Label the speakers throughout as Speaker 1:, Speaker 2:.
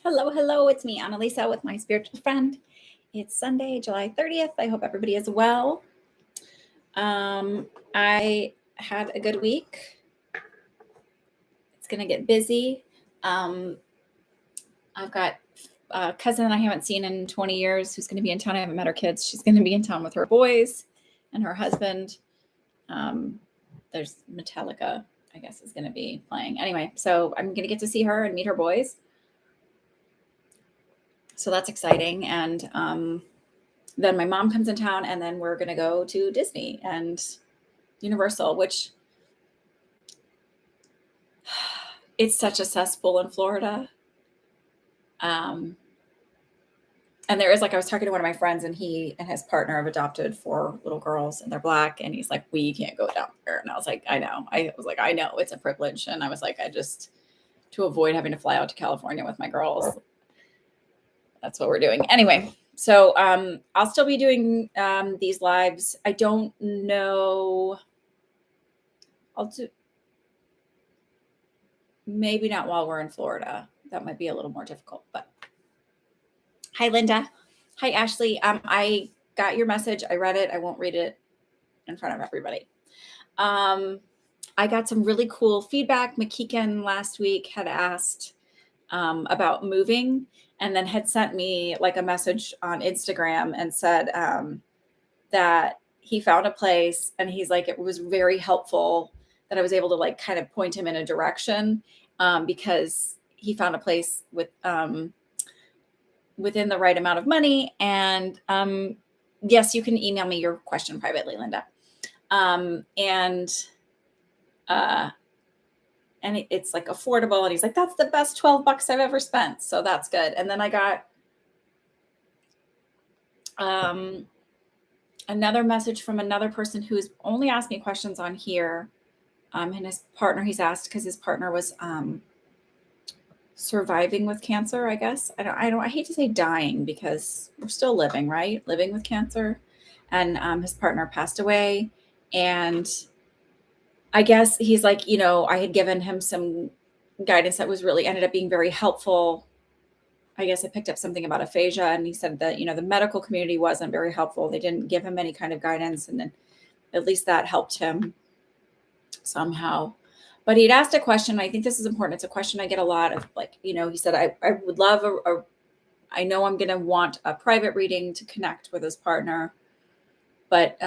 Speaker 1: Hello, hello. It's me, Annalisa, with my spiritual friend. It's Sunday, July 30th. I hope everybody is well. I had a good week. It's going to get busy. I've got a cousin I haven't seen in 20 years who's going to be in town. I haven't met her kids. She's going to be in town with her boys and her husband. There's Metallica, I guess, is going to be playing. Anyway, so I'm going to get to see her and meet her boys. So that's exciting. And then my mom comes in town, and then we're going to go to Disney and Universal, which it's such a cesspool in Florida. And there is, like, I was talking to one of my friends, and he and his partner have adopted 4 little girls, and they're Black. And he's like, we can't go down there. And I was like, I know. I was like, I know it's a privilege. And I was like, to avoid having to fly out to California with my girls, that's what we're doing. Anyway, so I'll still be doing these lives. I don't know. I'll do maybe not while we're in Florida. That might be a little more difficult, but hi, Linda. Hi, Ashley. I got your message. I read it. I won't read it in front of everybody. I got some really cool feedback. McKeekan last week had asked about moving, and then had sent me like a message on Instagram and said that he found a place, and he's like, it was very helpful that I was able to like kind of point him in a direction because he found a place with within the right amount of money. And yes, you can email me your question privately, Linda. And it's like affordable. And he's like, that's the best $12 I've ever spent. So that's good. And then I got another message from another person who's only asked me questions on here. And his partner, he's asked because his partner was surviving with cancer, I guess. I hate to say dying because we're still living, right? Living with cancer. And his partner passed away. And I guess he's like, I had given him some guidance that was really ended up being very helpful. I guess I picked up something about aphasia, and he said that, the medical community wasn't very helpful. They didn't give him any kind of guidance. And then at least that helped him somehow. But he'd asked a question. I think this is important. It's a question I get a lot of, like, he said, I would love I know I'm going to want a private reading to connect with his partner, but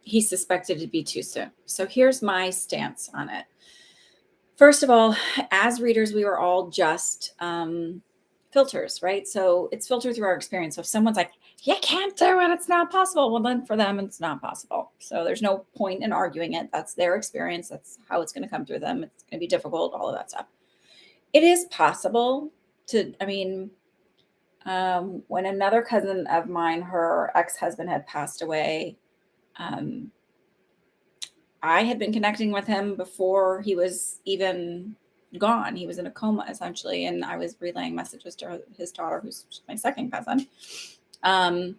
Speaker 1: he suspected it'd be too soon. So here's my stance on it. First of all, as readers, we were all just filters, right? So it's filtered through our experience. So if someone's like, you can't do it, it's not possible, well, then for them, it's not possible. So there's no point in arguing it. That's their experience. That's how it's going to come through them. It's going to be difficult, all of that stuff. It is possible to, when another cousin of mine, her ex-husband had passed away, I had been connecting with him before he was even gone. He was in a coma, essentially, and I was relaying messages to his daughter, who's my second cousin. And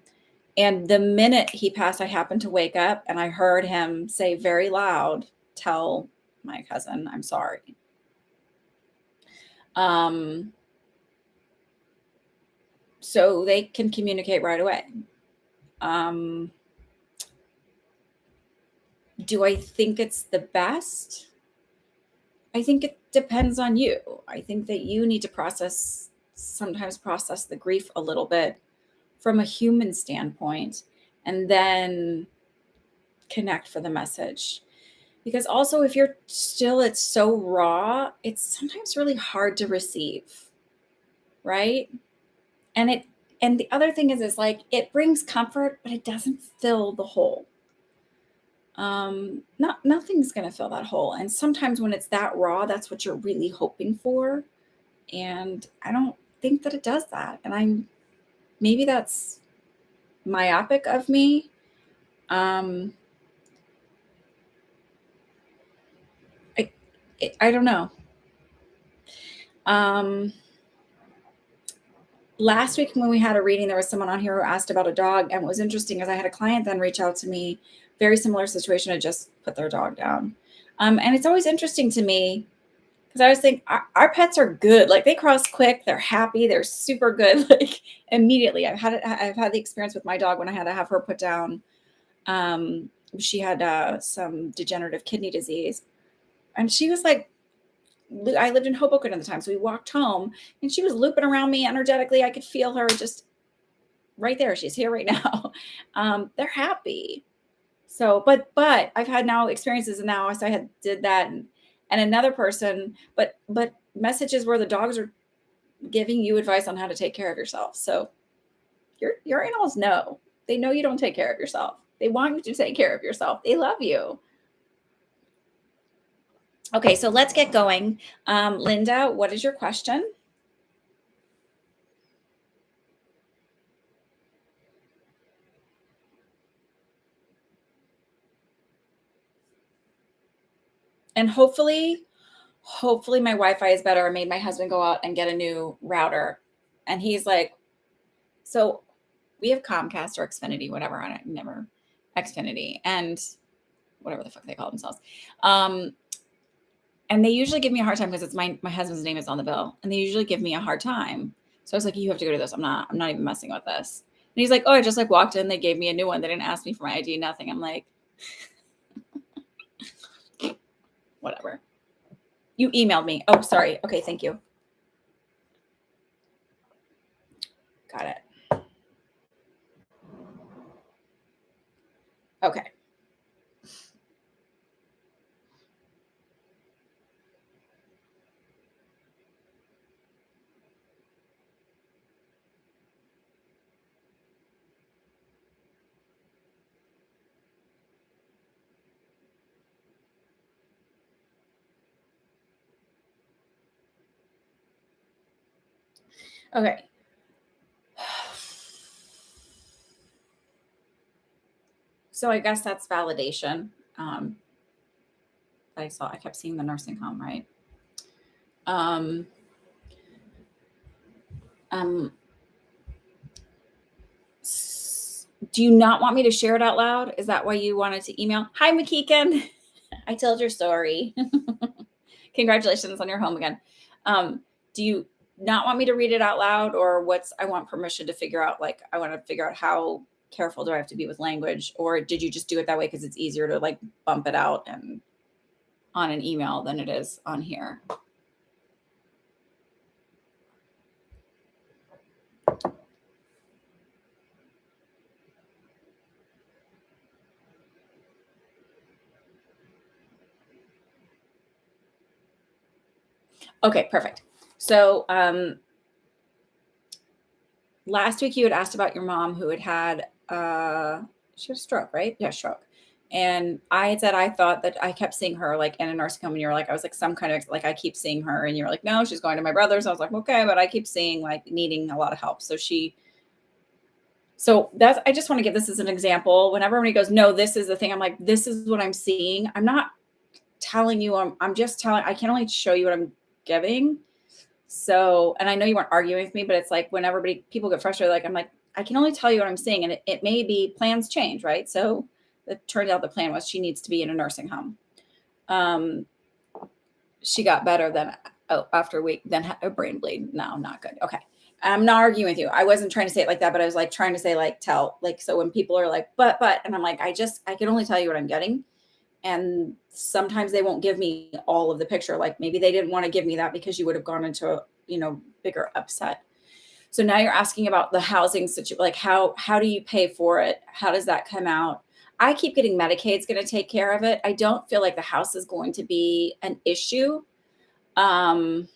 Speaker 1: the minute he passed, I happened to wake up, and I heard him say very loud, tell my cousin, I'm sorry. So they can communicate right away. Do I think it's the best? I think it depends on you. I think that you need to sometimes process the grief a little bit from a human standpoint, and then connect for the message. Because also, if you're still, it's so raw, it's sometimes really hard to receive, right? And the other thing is like, it brings comfort, but it doesn't fill the hole. Nothing's going to fill that hole. And sometimes when it's that raw, that's what you're really hoping for. And I don't think that it does that. And maybe that's myopic of me. I don't know. Last week when we had a reading, there was someone on here who asked about a dog. And what was interesting is I had a client then reach out to me, very similar situation, had just put their dog down. And it's always interesting to me Because I was thinking our pets are good. Like they cross quick, they're happy, they're super good. Like immediately, I've had the experience with my dog when I had to have her put down. Um, she had some degenerative kidney disease, and she was like, I lived in Hoboken at the time, so we walked home, and she was looping around me energetically. I could feel her just right there. She's here right now. They're happy. So, but I've had now experiences, and now so I had did that, and another person, but messages where the dogs are giving you advice on how to take care of yourself. So your animals know. They know you don't take care of yourself. They want you to take care of yourself. They love you. Okay, so let's get going. Linda, what is your question? And hopefully my Wi-Fi is better. I made my husband go out and get a new router. And he's like, so we have Comcast or Xfinity, whatever, on it, never Xfinity, and whatever the fuck they call themselves. And they usually give me a hard time because it's my husband's name is on the bill, and they usually give me a hard time. So I was like, you have to go to this. I'm not even messing with this. And he's like, oh, I just like walked in, they gave me a new one. They didn't ask me for my ID, nothing. I'm like, whatever. You emailed me. Oh, sorry. Okay, thank you. Got it. Okay. Okay. So I guess that's validation. I kept seeing the nursing home, right? Um, um, do you not want me to share it out loud? Is that why you wanted to email? Hi, McKeegan. I told your story. Congratulations on your home again. Do you not want me to read it out loud, or I want permission to figure out, like, I want to figure out how careful do I have to be with language, or did you just do it that way because it's easier to like bump it out and on an email than it is on here? Okay, perfect. So last week you had asked about your mom who had she had a stroke, right? Yeah, stroke. And I had said I thought that I kept seeing her like in a nursing home, and you were like, I was like, some kind of like I keep seeing her, and you're like, no, she's going to my brother's. I was like, okay, but I keep seeing like needing a lot of help. So that's, I just want to give this as an example. Whenever everybody goes, no, this is the thing, I'm like, this is what I'm seeing. I'm not telling you, I'm just telling, I can only show you what I'm giving. So, and I know you weren't arguing with me, but it's like when people get frustrated, like, I'm like, I can only tell you what I'm seeing. And it may be plans change, right? So it turned out the plan was she needs to be in a nursing home. She got better after a week, then a brain bleed. No, not good. Okay. I'm not arguing with you. I wasn't trying to say it like that, but I was like trying to say like, so when people are like, but, and I'm like, I can only tell you what I'm getting. And sometimes they won't give me all of the picture. Like maybe they didn't want to give me that because you would have gone into a, bigger upset. So now you're asking about the housing situation, like how do you pay for it? How does that come out? I keep getting Medicaid's going to take care of it. I don't feel like the house is going to be an issue. Um,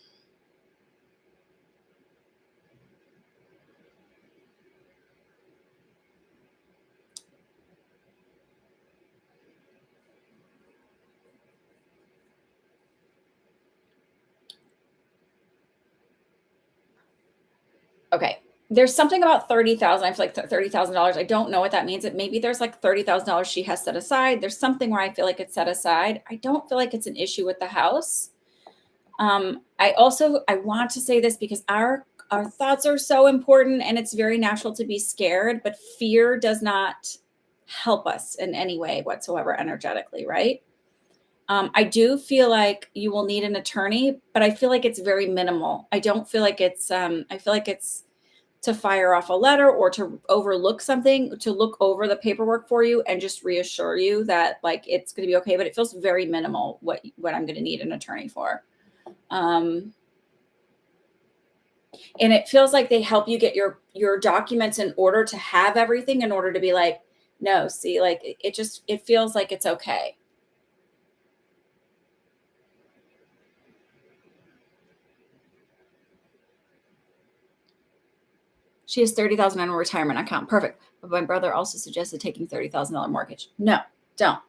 Speaker 1: okay. There's something about 30,000. I feel like $30,000. I don't know what that means. Maybe there's like $30,000 she has set aside. There's something where I feel like it's set aside. I don't feel like it's an issue with the house. I want to say this because our thoughts are so important, and it's very natural to be scared, but fear does not help us in any way whatsoever energetically, right? I do feel like you will need an attorney, but I feel like it's very minimal. I don't feel like it's, I feel like it's to fire off a letter or to overlook something, to look over the paperwork for you and just reassure you that like it's going to be okay. But it feels very minimal what I'm going to need an attorney for. Um, and it feels like they help you get your documents in order to have everything in order to be like, no, see, like it just it feels like it's okay. She has 30,000 in a retirement account. Perfect. But my brother also suggested taking $30,000 mortgage. No, don't.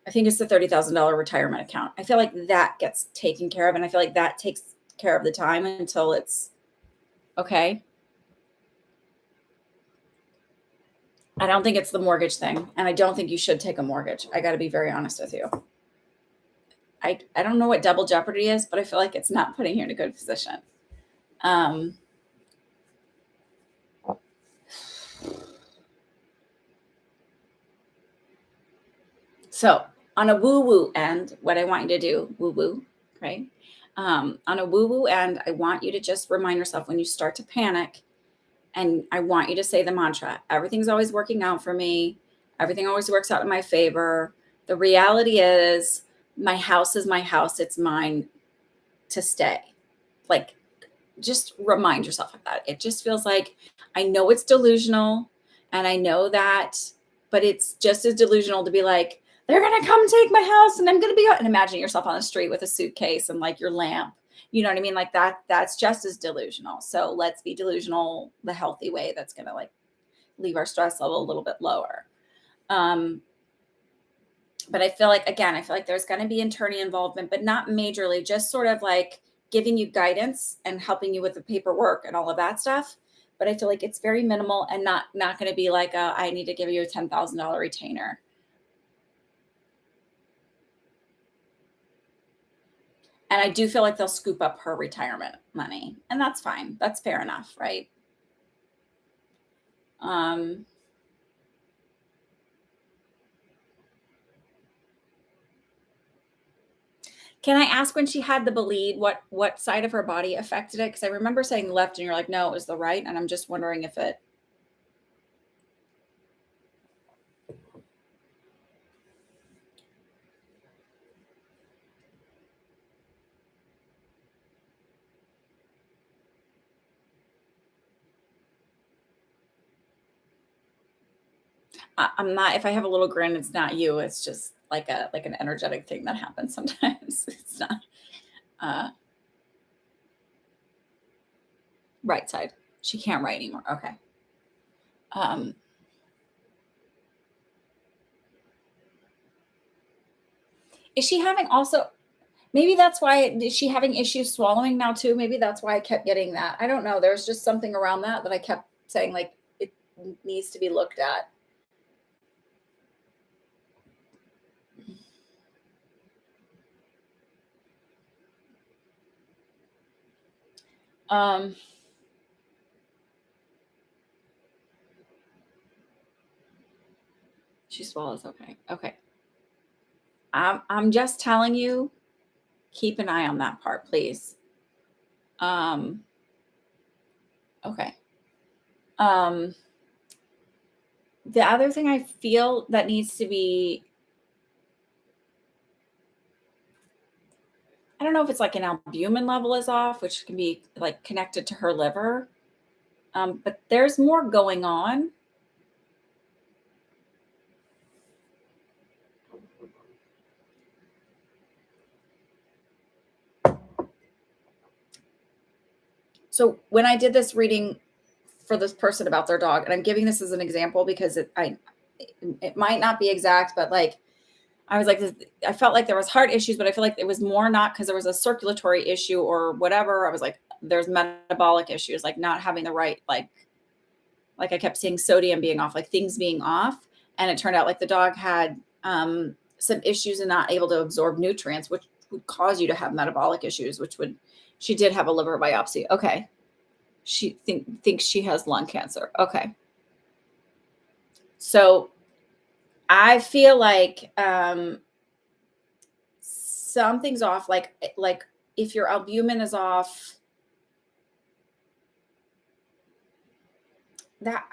Speaker 1: I think it's the $30,000 retirement account. I feel like that gets taken care of, and I feel like that takes care of the time until it's okay. I don't think it's the mortgage thing, and I don't think you should take a mortgage. I got to be very honest with you. I don't know what double jeopardy is, but I feel like it's not putting you in a good position. Um, so on a woo woo end, what I want you to do, woo woo, right? On a woo woo end, I want you to just remind yourself when you start to panic, and I want you to say the mantra, everything's always working out for me. Everything always works out in my favor. The reality is, my house is my house. It's mine to stay. Like, just remind yourself of that. It just feels like I know it's delusional and I know that, but it's just as delusional to be like, they're going to come take my house and I'm going to be, and imagine yourself on the street with a suitcase and like your lamp. You know what I mean? Like that's just as delusional. So let's be delusional the healthy way that's going to like leave our stress level a little bit lower. Um, but I feel like, again, I feel like there's going to be attorney involvement, but not majorly, just sort of like giving you guidance and helping you with the paperwork and all of that stuff. But I feel like it's very minimal and not going to be like I need to give you a $10,000 retainer. And I do feel like they'll scoop up her retirement money, and that's fine. That's fair enough, right? Um, can I ask when she had the bleed, what side of her body affected it? Because I remember saying left, and you're like, no, it was the right, and I'm just wondering if it. I'm not. If I have a little grin, it's not you. It's just like an energetic thing that happens sometimes. It's not uh, right side. She can't write anymore. Okay. Um, is she having also? Maybe that's why is she having issues swallowing now too? Maybe that's why I kept getting that. I don't know. There's just something around that I kept saying like it needs to be looked at. Um, she swallows. Okay. Okay. I'm just telling you, keep an eye on that part, please. Um, okay. Um, the other thing I feel that needs to be, I don't know if it's like an albumin level is off, which can be like connected to her liver. But there's more going on. So when I did this reading for this person about their dog, and I'm giving this as an example because it might not be exact, but like I was like, I felt like there was heart issues, but I feel like it was more not because there was a circulatory issue or whatever. I was like, there's metabolic issues, like not having the right, like I kept seeing sodium being off, like things being off. And it turned out like the dog had some issues and not able to absorb nutrients, which would cause you to have metabolic issues, she did have a liver biopsy. Okay. She thinks she has lung cancer. Okay. So I feel like something's off. Like if your albumin is off, that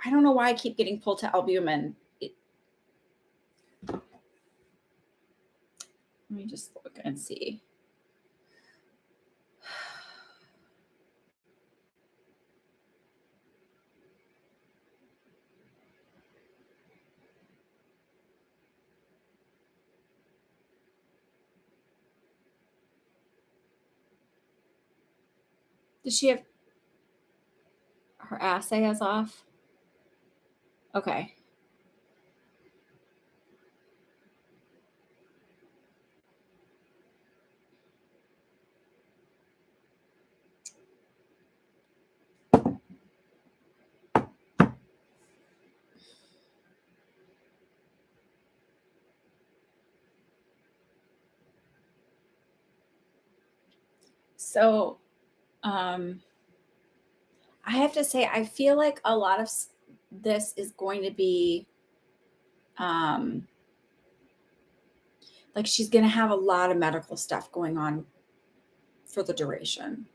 Speaker 1: I don't know why I keep getting pulled to albumin. Let me just look and see. Does she have her assay is off? Okay. So, um, I have to say, I feel like a lot of this is going to be, um, like she's going to have a lot of medical stuff going on for the duration.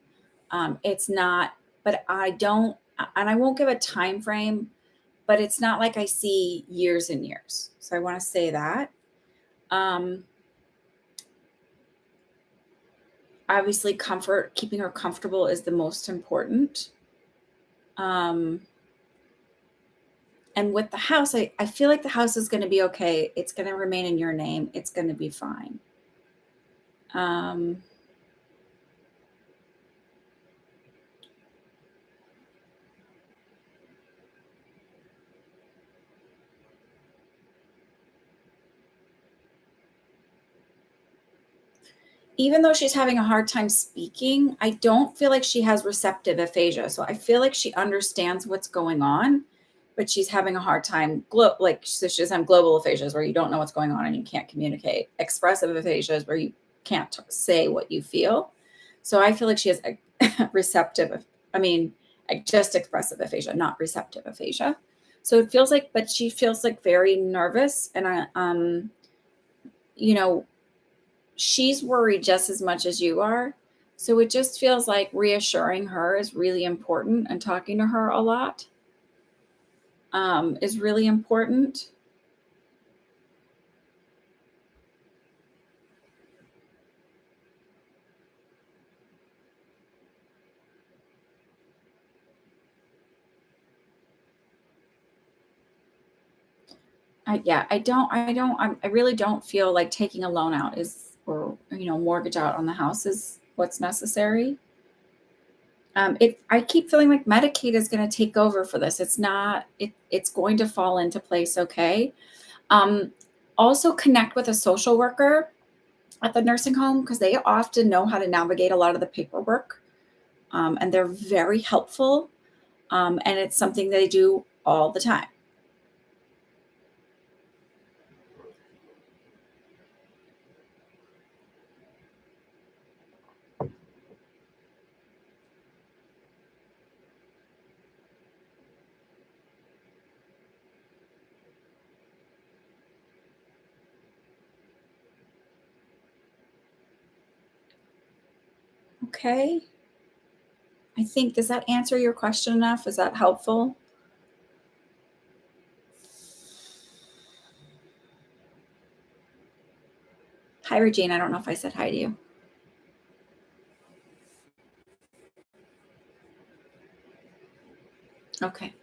Speaker 1: It's not, but I don't, and I won't give a time frame, but it's not like I see years and years. So I want to say that. Um, Obviously, keeping her comfortable is the most important. Um, and with the house, I feel like the house is going to be okay. It's going to remain in your name. It's going to be fine. Um, Even though she's having a hard time speaking, I don't feel like she has receptive aphasia. So I feel like she understands what's going on, but she's having a hard time. So she's having global aphasias where you don't know what's going on and you can't communicate. Expressive aphasias where you can't say what you feel. So I feel like she has a receptive. I mean, just expressive aphasia, not receptive aphasia. So it feels like, but she feels like very nervous, and you know, she's worried just as much as you are. So it just feels like reassuring her is really important, and talking to her a lot is really important. I really don't feel like taking a loan out is, or, mortgage out on the house is what's necessary. I keep feeling like Medicaid is going to take over for this. It's not, it's going to fall into place. Okay. Um, Also connect with a social worker at the nursing home because they often know how to navigate a lot of the paperwork, and they're very helpful. And it's something they do all the time. Okay. I think, does that answer your question enough? Is that helpful? Hi, Regina. I don't know if I said hi to you. Okay.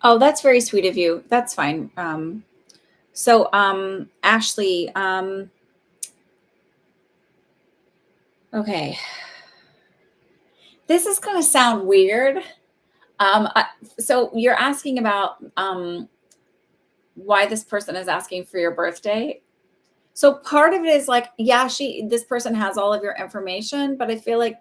Speaker 1: Oh, that's very sweet of you. That's fine. Ashley, okay. This is going to sound weird. So you're asking about why this person is asking for your birthday. So part of it is like, yeah, this person has all of your information, but I feel like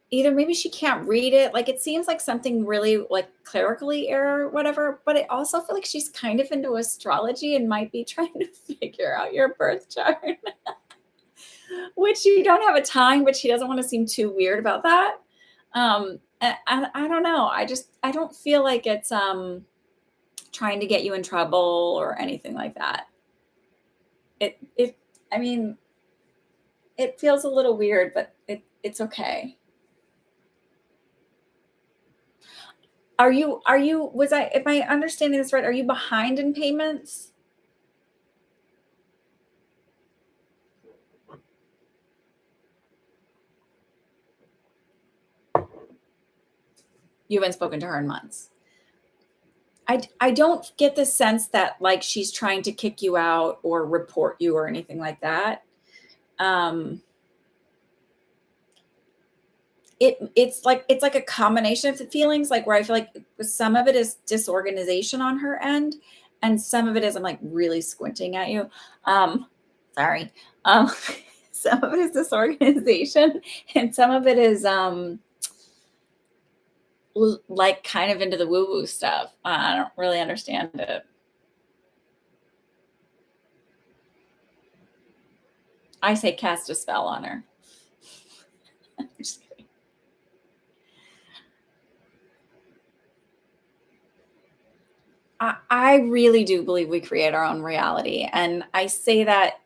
Speaker 1: either maybe she can't read it. Like it seems like something really like clerically error or whatever, but I also feel like she's kind of into astrology and might be trying to figure out your birth chart, which you don't have a time, but she doesn't want to seem too weird about that. I don't know. I don't feel like it's trying to get you in trouble or anything like that. It I mean, it feels a little weird, but it's okay. Are you was I Am I understanding this right? Are you behind in payments? You haven't spoken to her in months. I don't get the sense that like she's trying to kick you out or report you or anything like that. Um, it's like a combination of the feelings, like where I feel like some of it is disorganization on her end, and some of it is I'm like really squinting at you. Um, Sorry. Um, some of it is disorganization, and some of it is like kind of into the woo woo stuff. I don't really understand it. I say cast a spell on her. Just kidding. I really do believe we create our own reality. And I say that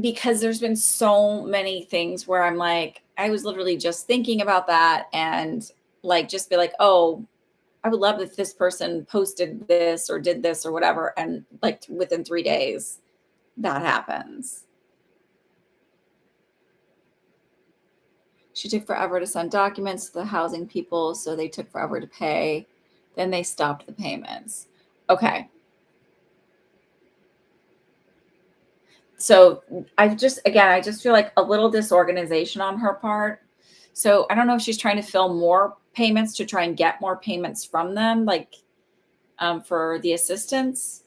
Speaker 1: because there's been so many things where I'm like, I was literally just thinking about that and like just be like, oh, I would love if this person posted this or did this or whatever. And like within 3 days, that happens. She took forever to send documents to the housing people, so they took forever to pay. Then they stopped the payments. Okay. So I just feel like a little disorganization on her part. So I don't know if she's trying to fill more payments to try and get more payments from them, like for the assistance.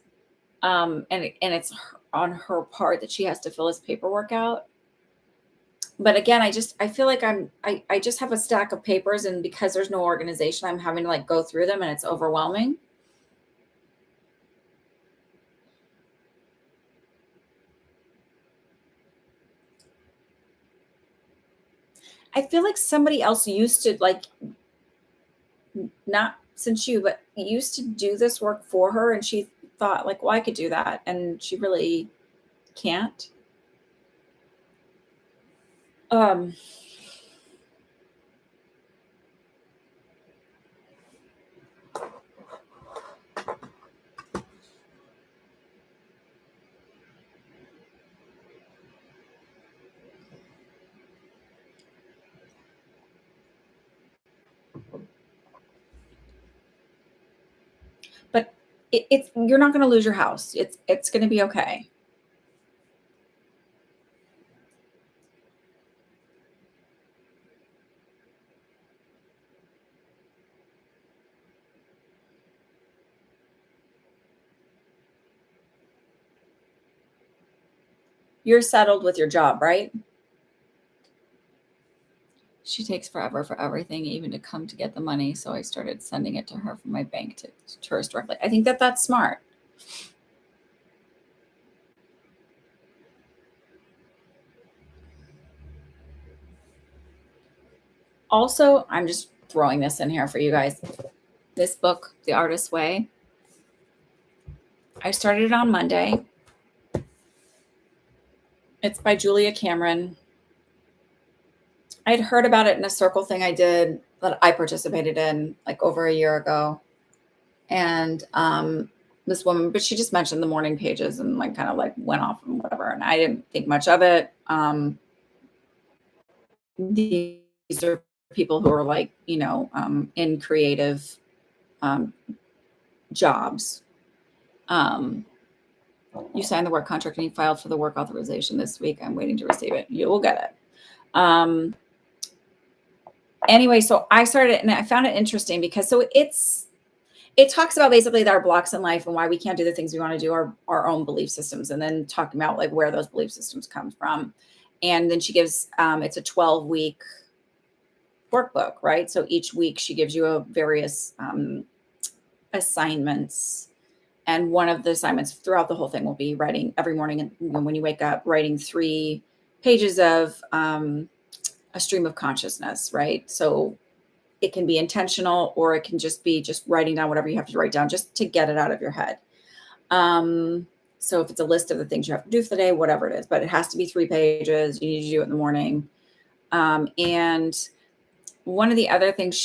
Speaker 1: And it's on her part that she has to fill this paperwork out. But again, I feel like I just have a stack of papers, and because there's no organization, I'm having to like go through them, and it's overwhelming. I feel like somebody else used to like not since you, but used to do this work for her, and she thought like, well, I could do that, and she really can't. Um, but it's you're not going to lose your house. It's going to be okay. You're settled with your job, right? She takes forever for everything, even to come to get the money. So I started sending it to her from my bank to hers directly. I think that that's smart. Also, I'm just throwing this in here for you guys. This book, The Artist's Way, I started it on Monday. It's by Julia Cameron. I had heard about it in a circle thing I did that I participated in like over a year ago. And this woman, but she just mentioned the morning pages and like kind of like went off and whatever. And I didn't think much of it. These are people who are like, in creative um, jobs. Um, you signed the work contract and you filed for the work authorization this week. I'm waiting to receive it. You will get it. Anyway, so I started it and I found it interesting because it talks about basically our blocks in life and why we can't do the things we want to do, our own belief systems, and then talking about like where those belief systems come from. And then she gives it's a 12-week workbook, right? So each week she gives you a various assignments. And one of the assignments throughout the whole thing will be writing every morning and when you wake up, writing 3 pages of a stream of consciousness, right? So it can be intentional, or it can just be just writing down whatever you have to write down just to get it out of your head. Um, so if it's a list of the things you have to do for the day, whatever it is, but it has to be 3 pages. You need to do it in the morning. And one of the other things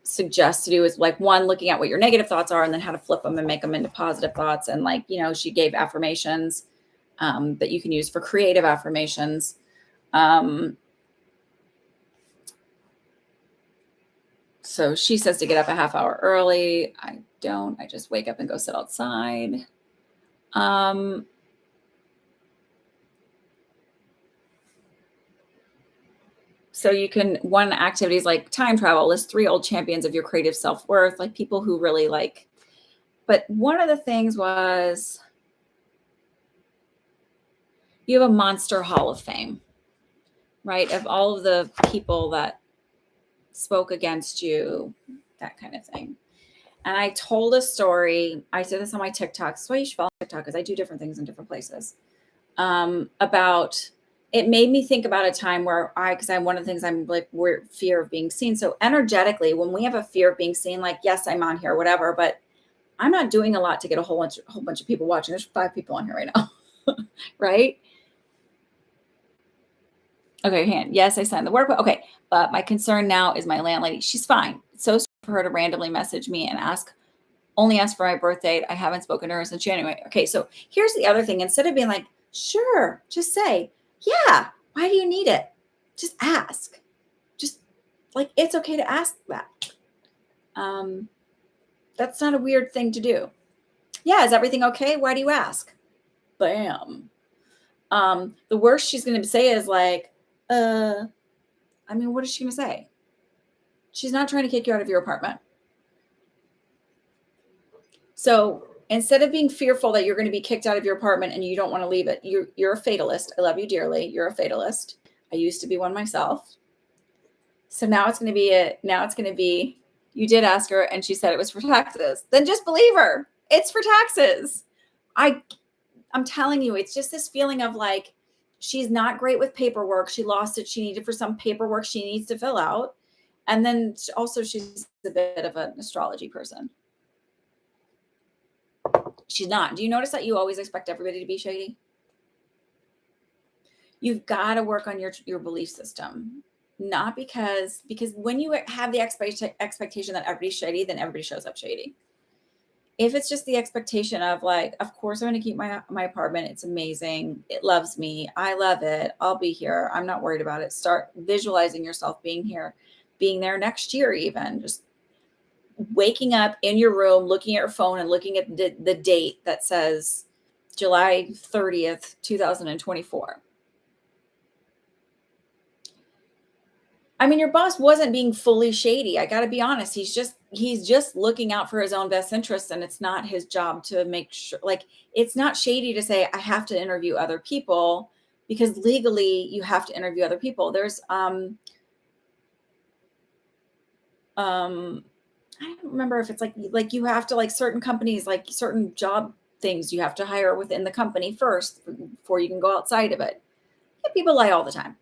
Speaker 1: suggests to do is like, one, looking at what your negative thoughts are and then how to flip them and make them into positive thoughts. And like, she gave affirmations that you can use for creative affirmations. So she says to get up a half hour early. I don't. I just wake up and go sit outside. So you can, one activity is like time travel, list 3 old champions of your creative self-worth, like people who really like, but one of the things was you have a monster hall of fame, right? Of all of the people that spoke against you, that kind of thing. And I told a story. I said this on my TikTok. That's why you should follow TikTok, because I do different things in different places. About it made me think about a time where because I'm one of the things I'm like, we're fear of being seen. So energetically, when we have a fear of being seen, like, yes, I'm on here, whatever, but I'm not doing a lot to get a whole bunch of people watching. There's 5 people on here right now, right? Okay, hand. Yes, I signed the workbook. Okay, but my concern now is my landlady. She's fine. It's so for her to randomly message me and only ask for my birth date. I haven't spoken to her since January. Okay, so here's the other thing. Instead of being like, sure, just say, yeah, why do you need it? Just ask. Just like, it's okay to ask that. That's not a weird thing to do. Yeah, is everything okay? Why do you ask? Bam. The worst she's going to say is like, what is she going to say? She's not trying to kick you out of your apartment. So instead of being fearful that you're going to be kicked out of your apartment and you don't want to leave it, you're a fatalist. I love you dearly. You're a fatalist. I used to be one myself. So now it's going to be, you did ask her and she said it was for taxes. Then just believe her. It's for taxes. I'm telling you, it's just this feeling of like, she's not great with paperwork. She lost it. She needed for some paperwork she needs to fill out. And then also she's a bit of an astrology person. She's not. Do you notice that you always expect everybody to be shady? You've got to work on your belief system. Not because when you have the expectation that everybody's shady, then everybody shows up shady. If it's just the expectation of like, of course I'm going to keep my apartment. It's amazing. It loves me. I love it. I'll be here. I'm not worried about it. Start visualizing yourself being here, being there next year, even just waking up in your room, looking at your phone and looking at the date that says July 30th, 2024. I mean, your boss wasn't being fully shady. I got to be honest. He's just looking out for his own best interests, and it's not his job to make sure, like, it's not shady to say, I have to interview other people, because legally you have to interview other people. There's, I don't remember if it's like you have to, like, certain companies, like certain job things you have to hire within the company first before you can go outside of it. Yeah, people lie all the time.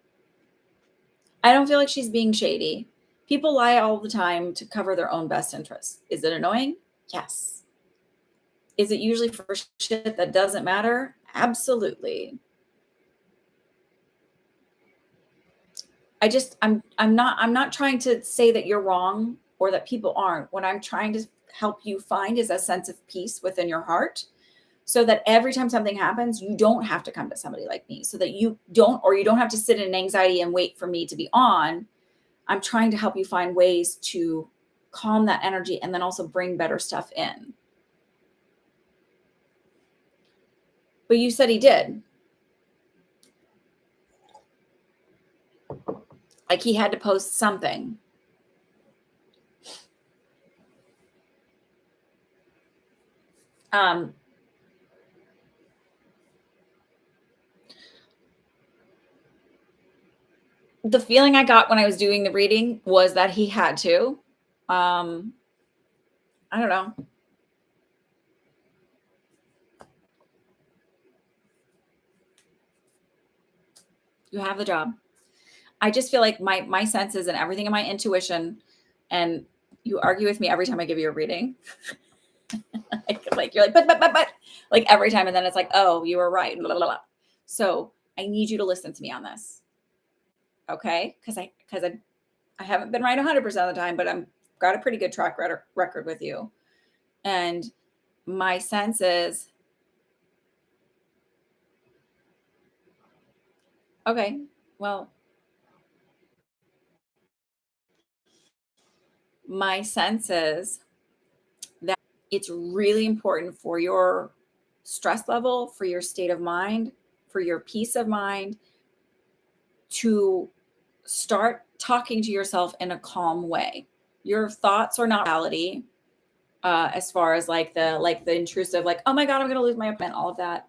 Speaker 1: I don't feel like she's being shady. People lie all the time to cover their own best interests. Is it annoying? Yes. Is it usually for shit that doesn't matter? Absolutely. I'm not trying to say that you're wrong or that people aren't. What I'm trying to help you find is a sense of peace within your heart, so that every time something happens, you don't have to come to somebody like me, so that you don't have to sit in anxiety and wait for me to be on. I'm trying to help you find ways to calm that energy and then also bring better stuff in. But you said he did. Like, he had to post something. The feeling I got when I was doing the reading was that he had to. I don't know. You have the job. I just feel like my senses and everything in my intuition, and you argue with me every time I give you a reading. Like you're like, but, like every time. And then it's like, oh, you were right. Blah, blah, blah. So I need you to listen to me on this. Okay. Cause I haven't been right 100% of the time, but I'm got a pretty good track record with you. And my sense is, okay, well, my sense is that it's really important for your stress level, for your state of mind, for your peace of mind to start talking to yourself in a calm way. Your thoughts are not reality, as far as like the intrusive, like, oh my God, I'm gonna lose my appointment, all of that.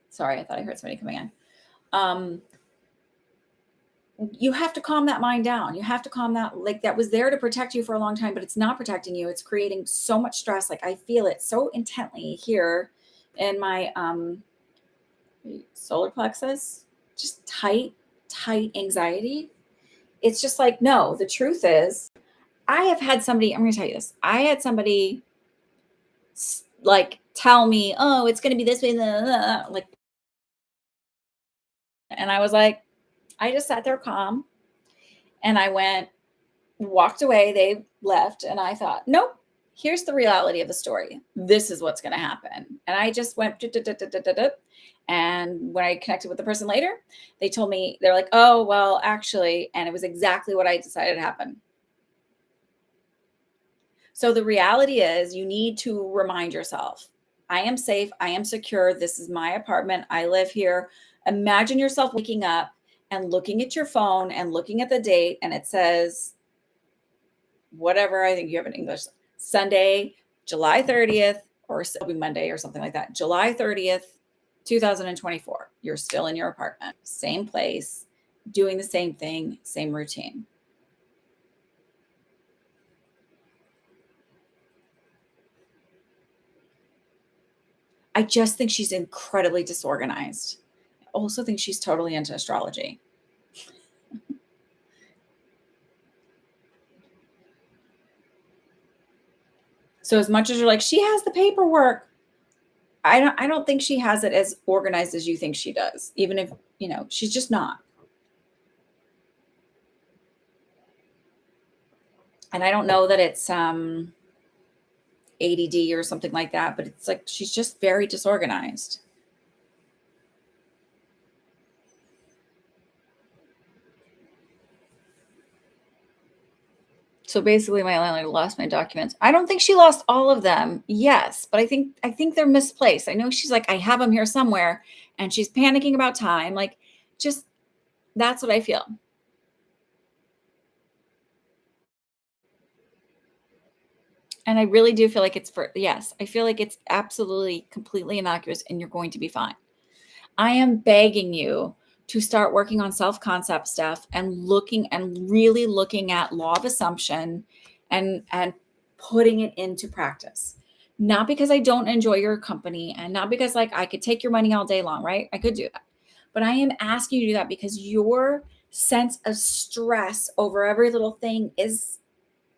Speaker 1: Sorry, I thought I heard somebody coming in. Um, you have to calm that mind down. You have to calm that, like, that was there to protect you for a long time, but it's not protecting you. It's creating so much stress. Like I feel it so intently here in my solar plexus, just tight anxiety. It's just like, no, the truth is, I have had somebody, I'm going to tell you this. I had somebody like tell me, oh, it's going to be this way. Like, and I was like, I just sat there calm and I went, walked away. They left. And I thought, nope, here's the reality of the story. This is what's going to happen. And I just went, and when I connected with the person later, they told me, they're like, oh, well, actually, and it was exactly what I decided happened. So the reality is, you need to remind yourself, I am safe. I am secure. This is my apartment. I live here. Imagine yourself waking up and looking at your phone and looking at the date, and it says, whatever, I think you have in English, Sunday, July 30th, or it'll be Monday or something like that. July 30th, 2024. You're still in your apartment, same place, doing the same thing, same routine. I just think she's incredibly disorganized. I also think she's totally into astrology. So as much as you're like, she has the paperwork, I don't think she has it as organized as you think she does, even if, she's just not. And I don't know that it's ADD or something like that, but it's like she's just very disorganized. So basically my landlady lost my documents. I don't think she lost all of them. Yes, but I think they're misplaced. I know she's like, I have them here somewhere, and she's panicking about time. Like, just that's what I feel. And I really do feel like it's for, yes, I feel like it's absolutely completely innocuous and you're going to be fine. I am begging you to start working on self-concept stuff and looking and really looking at law of assumption and putting it into practice. Not because I don't enjoy your company and not because like I could take your money all day long, right? I could do that. But I am asking you to do that because your sense of stress over every little thing is,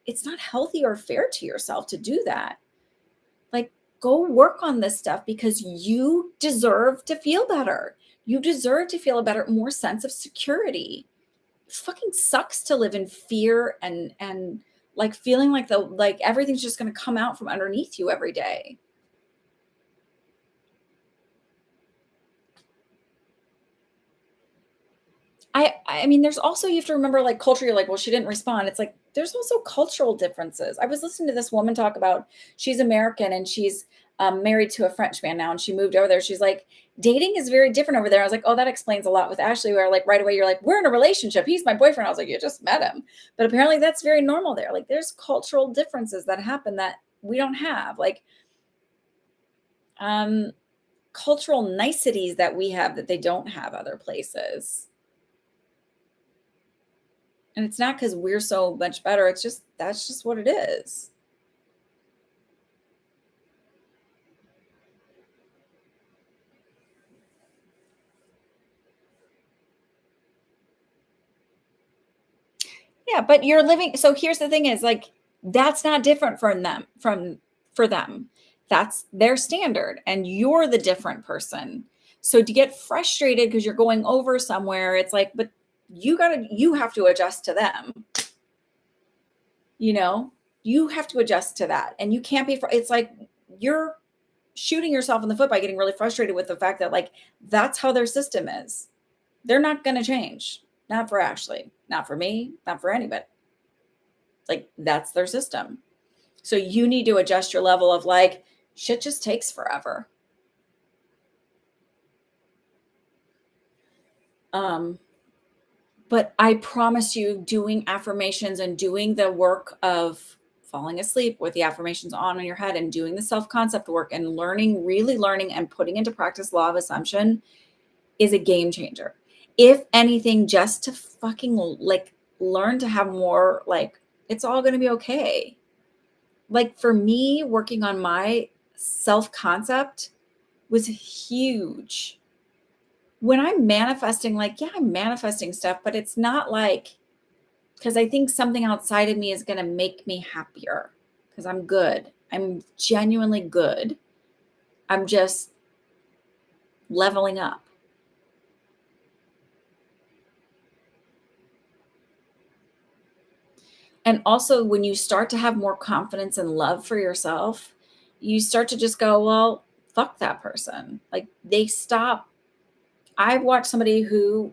Speaker 1: it's not healthy or fair to yourself to do that. Like, go work on this stuff because you deserve to feel better. You deserve to feel a better, more sense of security. It fucking sucks to live in fear and like feeling like like everything's just going to come out from underneath you every day. I mean, there's also, you have to remember, like, culture. You're like, well, she didn't respond. It's like there's also cultural differences. I was listening to this woman talk about, she's American and she's married to a French man now, and she moved over there. She's like, dating is very different over there. I was like, oh, that explains a lot with Ashley. Where like right away you're like, we're in a relationship. He's my boyfriend. I was like, you just met him, but apparently that's very normal there. Like, there's cultural differences that happen that we don't have. Like, um, cultural niceties that we have that they don't have other places. And it's not because we're so much better. It's just, that's just what it is. Yeah, but you're living, so here's the thing is like that's not different from them for them. That's their standard and you're the different person. So to get frustrated because you're going over somewhere, it's like, but you have to adjust to them. You know, you have to adjust to that. And you can't be, it's like you're shooting yourself in the foot by getting really frustrated with the fact that like that's how their system is. They're not going to change. Not for Ashley, not for me, not for anybody. Like that's their system. So you need to adjust your level of like, shit just takes forever. But I promise you, doing affirmations and doing the work of falling asleep with the affirmations on in your head and doing the self-concept work and learning, really learning and putting into practice law of assumption is a game changer. If anything, just to fucking like learn to have more like, it's all going to be okay. Like for me, working on my self-concept was huge. When I'm manifesting, like, yeah, I'm manifesting stuff, but it's not like, because I think something outside of me is going to make me happier because I'm good. I'm genuinely good. I'm just leveling up. And also, when you start to have more confidence and love for yourself, you start to just go, well, fuck that person. Like they stop. I've watched somebody who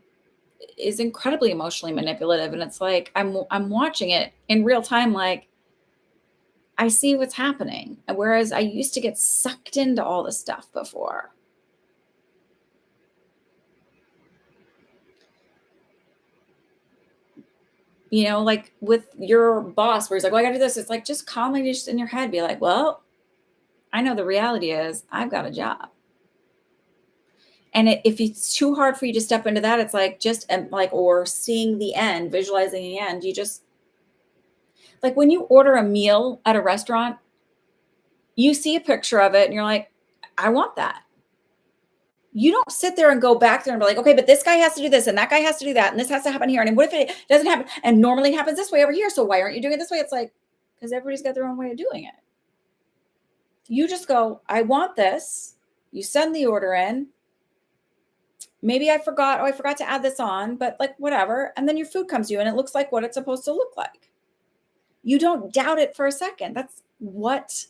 Speaker 1: is incredibly emotionally manipulative, and it's like I'm watching it in real time, like I see what's happening. Whereas I used to get sucked into all this stuff before. You know, like with your boss, where he's like, well, I gotta do this. It's like just calmly just in your head, be like, well, I know the reality is I've got a job. And if it's too hard for you to step into that, it's like just like, or seeing the end, visualizing the end, you just like when you order a meal at a restaurant, you see a picture of it and you're like, I want that. You don't sit there and go back there and be like, okay, but this guy has to do this and that guy has to do that and this has to happen here. And what if it doesn't happen? And normally it happens this way over here. So why aren't you doing it this way? It's like, because everybody's got their own way of doing it. You just go, I want this. You send the order in. Maybe I forgot, oh, I forgot to add this on, but like whatever. And then your food comes to you and it looks like what it's supposed to look like. You don't doubt it for a second. That's what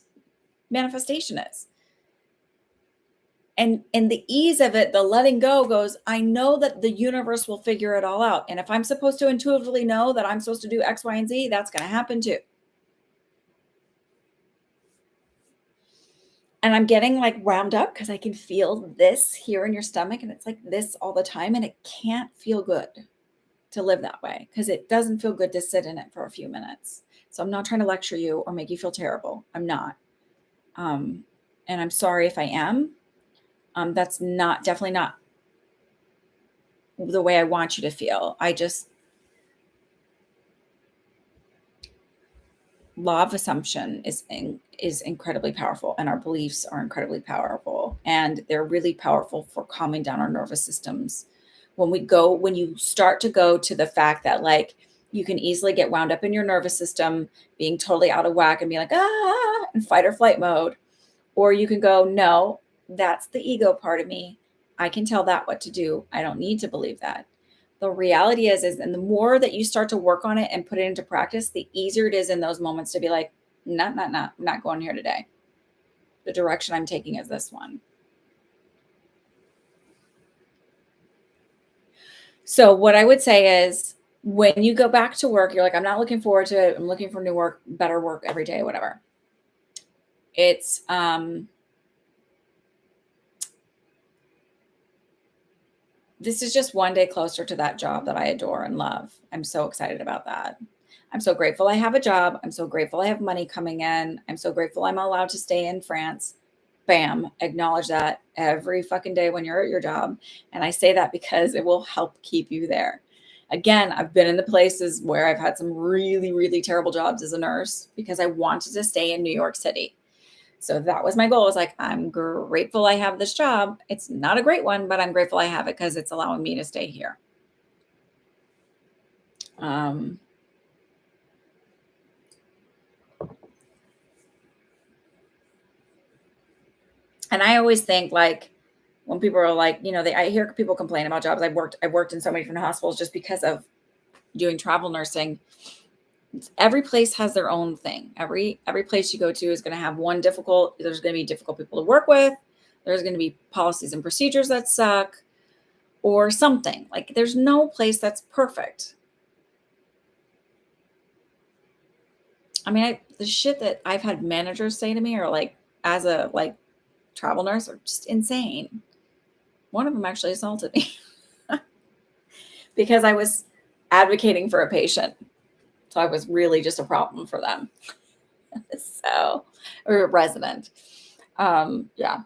Speaker 1: manifestation is. And the ease of it, the letting go goes, I know that the universe will figure it all out. And if I'm supposed to intuitively know that I'm supposed to do X, Y, and Z, that's going to happen too. And I'm getting like wound up because I can feel this here in your stomach. And it's like this all the time. And it can't feel good to live that way because it doesn't feel good to sit in it for a few minutes. So I'm not trying to lecture you or make you feel terrible. I'm not. And I'm sorry if I am. That's not definitely not the way I want you to feel. I just, law of assumption is incredibly powerful, and our beliefs are incredibly powerful, and they're really powerful for calming down our nervous systems. When you start to go to the fact that like you can easily get wound up in your nervous system being totally out of whack and be like in fight or flight mode, or you can go, no, that's the ego part of me. I can tell that what to do. I don't need to believe that. The reality is, and the more that you start to work on it and put it into practice, the easier it is in those moments to be like, I'm not going here today. The direction I'm taking is this one. So what I would say is when you go back to work, you're like, I'm not looking forward to it. I'm looking for new work, better work every day, whatever. It's, this is just one day closer to that job that I adore and love. I'm so excited about that. I'm so grateful I have a job. I'm so grateful I have money coming in. I'm so grateful I'm allowed to stay in France. Bam, acknowledge that every fucking day when you're at your job. And I say that because it will help keep you there. Again, I've been in the places where I've had some really, really terrible jobs as a nurse because I wanted to stay in New York City. So that was my goal. I was like, I'm grateful I have this job. It's not a great one, but I'm grateful I have it because it's allowing me to stay here. And I always think like when people are like, I hear people complain about jobs. I worked in so many different hospitals just because of doing travel nursing. Every place has their own thing. Every place you go to is going to have there's going to be difficult people to work with. There's going to be policies and procedures that suck or something. Like there's no place that's perfect. I mean, the shit that I've had managers say to me or like as a like travel nurse are just insane. One of them actually assaulted me because I was advocating for a patient. So I was really just a problem for them. So, or a resident. Yeah.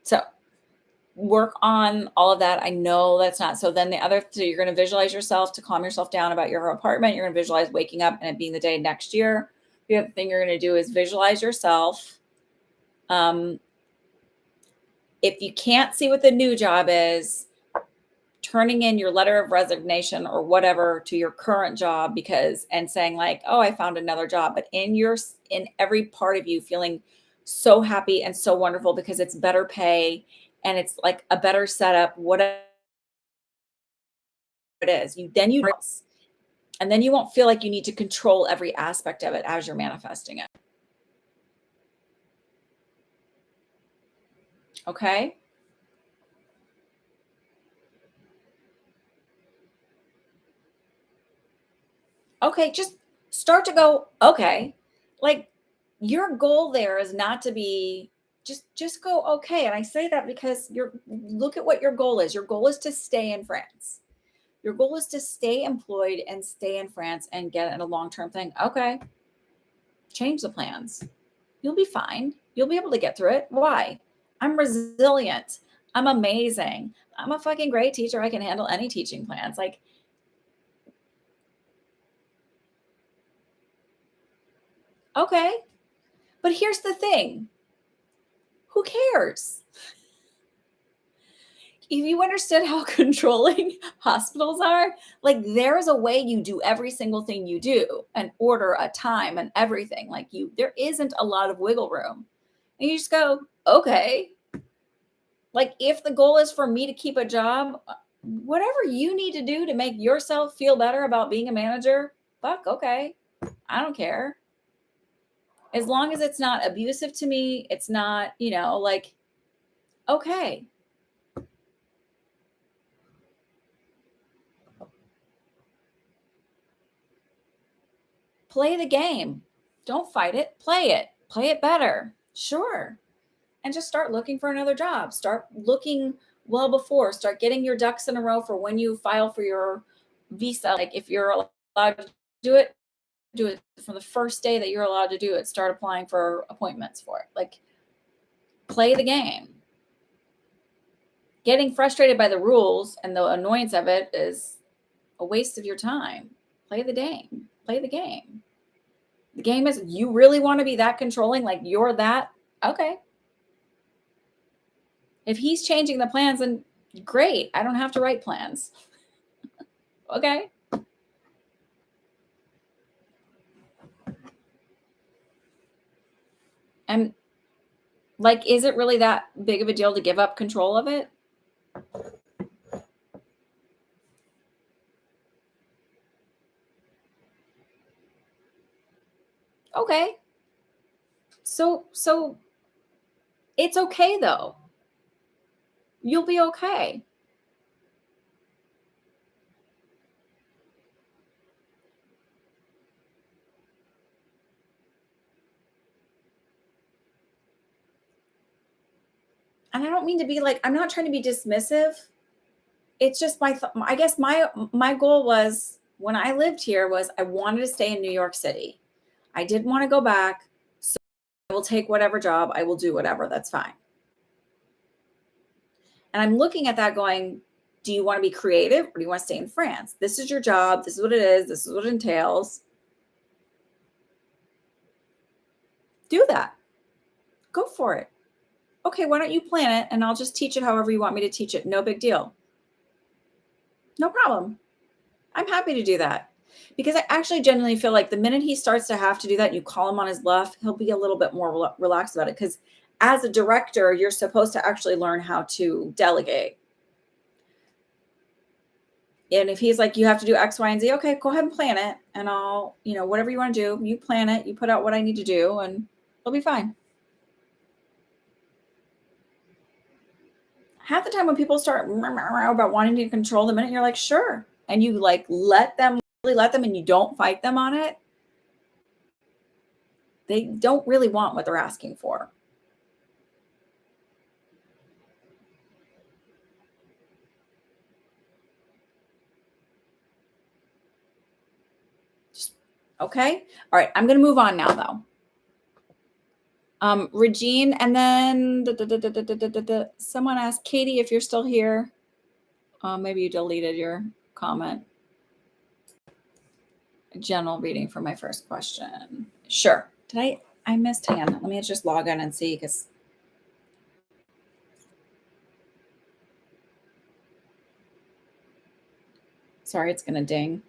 Speaker 1: So work on all of that. I know that's not. So then so you're going to visualize yourself to calm yourself down about your apartment. You're going to visualize waking up and it being the day next year. The other thing you're going to do is visualize yourself. If you can't see what the new job is, turning in your letter of resignation or whatever to your current job and saying like, oh, I found another job, but in every part of you feeling so happy and so wonderful because it's better pay and it's like a better setup, whatever it is, and then you won't feel like you need to control every aspect of it as you're manifesting it. Okay. Okay, just start to go, okay. Like your goal there is not to be just go okay. And I say that because look at what your goal is. Your goal is to stay in France. Your goal is to stay employed and stay in France and get in a long-term thing. Okay. Change the plans. You'll be fine. You'll be able to get through it. Why? I'm resilient. I'm amazing. I'm a fucking great teacher. I can handle any teaching plans. Like, okay. But here's the thing. Who cares? If you understood how controlling hospitals are, like there's a way you do every single thing you do and order a time and everything. Like there isn't a lot of wiggle room. And you just go, okay. Like if the goal is for me to keep a job, whatever you need to do to make yourself feel better about being a manager, fuck, okay. I don't care. As long as it's not abusive to me, it's not, like, okay. Play the game. Don't fight it. Play it. Play it better. Sure. And just start looking for another job. Start looking well before. Start getting your ducks in a row for when you file for your visa. Like if you're allowed to do it from the first day that you're allowed to do it. Start applying for appointments for it. Like play the game. Getting frustrated by the rules and the annoyance of it is a waste of your time. Play the game. Play the game. The game is you really want to be that controlling, like you're that, okay. If he's changing the plans, then great. I don't have to write plans. Okay. And like, is it really that big of a deal to give up control of it? Okay. So it's okay though. You'll be okay. And I don't mean to be like, I'm not trying to be dismissive. It's just I guess my goal was when I lived here was I wanted to stay in New York City. I didn't want to go back. So I will take whatever job. I will do whatever. That's fine. And I'm looking at that going, do you want to be creative or do you want to stay in France? This is your job. This is what it is. This is what it entails. Do that. Go for it. Okay, why don't you plan it and I'll just teach it however you want me to teach it. No big deal. No problem. I'm happy to do that because I actually genuinely feel like the minute he starts to have to do that and you call him on his bluff, he'll be a little bit more relaxed about it because as a director, you're supposed to actually learn how to delegate. And if he's like, you have to do X, Y, and Z, okay, go ahead and plan it. And I'll, whatever you want to do, you plan it, you put out what I need to do, and it'll be fine. Half the time when people start about wanting to control the minute, you're like, sure. And you like let them, and you don't fight them on it. They don't really want what they're asking for. Okay. All right. I'm going to move on now, though. Regine, and then someone asked Katie if you're still here. Maybe you deleted your comment. General reading for my first question. Sure. I missed hand. Let me just log in and see because. Sorry, it's going to ding.